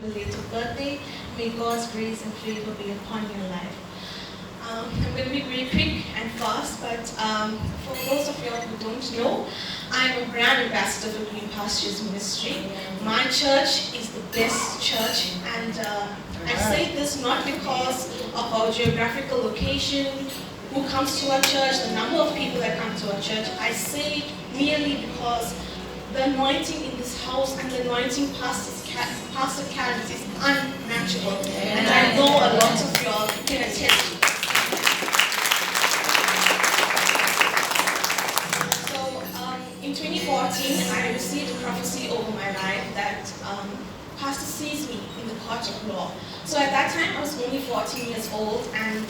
belated birthday. May God's grace and favor be upon your life. I'm going to be very quick and fast, but for those of you who don't know, I'm a brand ambassador for Green Pastures Ministry. My church is the best church, and I say this not because of our geographical location, who comes to our church, the number of people that come to our church. I say it merely because the anointing in this house and the anointing Pastor carries is unmatchable. And I know a lot of y'all can attest to it. So in 2014, I received a prophecy over my life that Pastor sees me in the court of law. So at that time, I was only 14 years old, and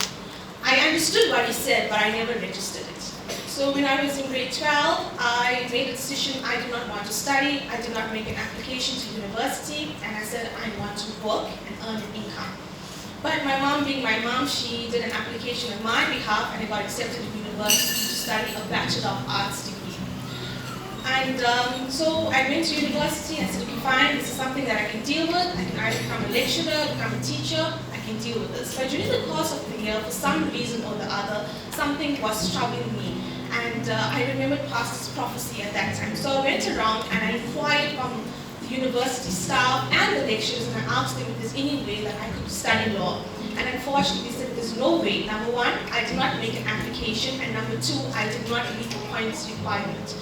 I understood what he said, but I never registered it. So when I was in grade 12, I made a decision I did not want to study. I did not make an application to university, and I said I want to work and earn an income. But my mom, being my mom, she did an application on my behalf, and I got accepted to university to study a Bachelor of Arts degree. And so I went to university and I said, okay, fine, this is something that I can deal with. I can either become a lecturer, become a teacher, I can deal with this. But during the course of the year, for some reason or the other, something was troubling me. And I remembered Pastor's prophecy at that time. So I went around and I inquired from the university staff and the lecturers, and I asked them if there's any way that I could study law. And unfortunately, they said there's no way. Number one, I did not make an application, and number two, I did not meet the points requirement.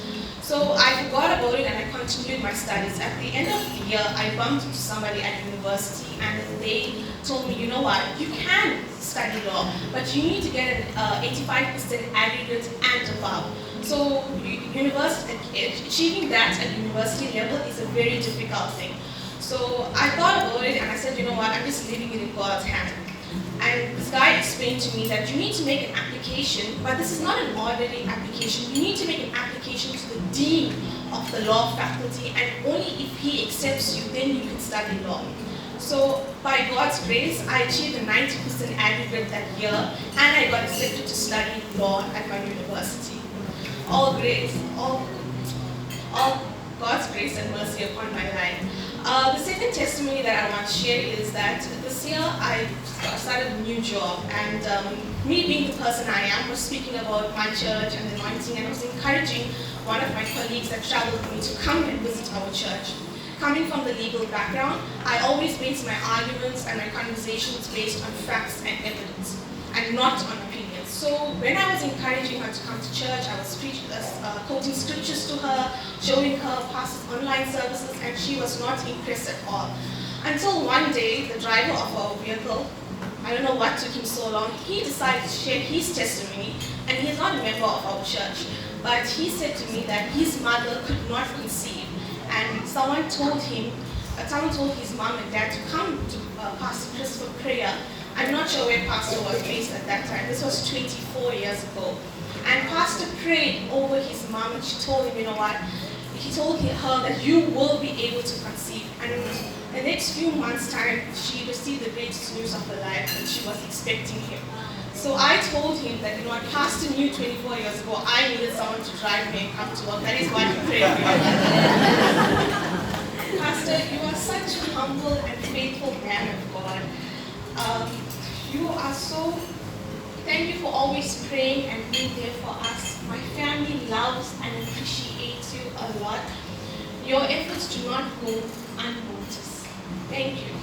So I forgot about it and I continued my studies. At the end of the year, I bumped into somebody at university, and they told me, you know what, you can study law, but you need to get an 85% aggregate and above. So achieving that at university level is a very difficult thing. So I thought about it and I said, you know what, I'm just leaving it in God's hand. And this guy explained to me that you need to make an application, but this is not an ordinary application. You need to make an application to the dean of the law faculty, and only if he accepts you, then you can study law. So by God's grace, I achieved a 90% aggregate that year, and I got accepted to study law at my university. All God's grace and mercy upon my life. The second testimony that I want to share is that this year I started a new job, and me being the person I am was speaking about my church and the anointing, and I was encouraging one of my colleagues that traveled with me to come and visit our church. Coming from the legal background, I always base my arguments and my conversations based on facts and evidence, and not on opinions. So when I was encouraging her to come to church, I was quoting scriptures to her, showing her Pastor's online services, and she was not impressed at all. Until one day, the driver of our vehicle, I don't know what took him so long, he decided to share his testimony, and he's not a member of our church, but he said to me that his mother could not conceive, and someone told his mom and dad to come to Pastor Chris for prayer. I'm not sure where Pastor was based at that time. This was 24 years ago. And Pastor prayed over his mom, and she told him, you know what, he told her that you will be able to conceive. And in the next few months' time, she received the greatest news of her life, and she was expecting him. So I told him that, you know what, Pastor knew 24 years ago I needed someone to drive me and come to work. That is why he prayed for me. Pastor, you are such a humble and faithful man of God. You are so, thank you for always praying and being there for us. My family loves and appreciates you a lot. Your efforts do not go unnoticed. Thank you.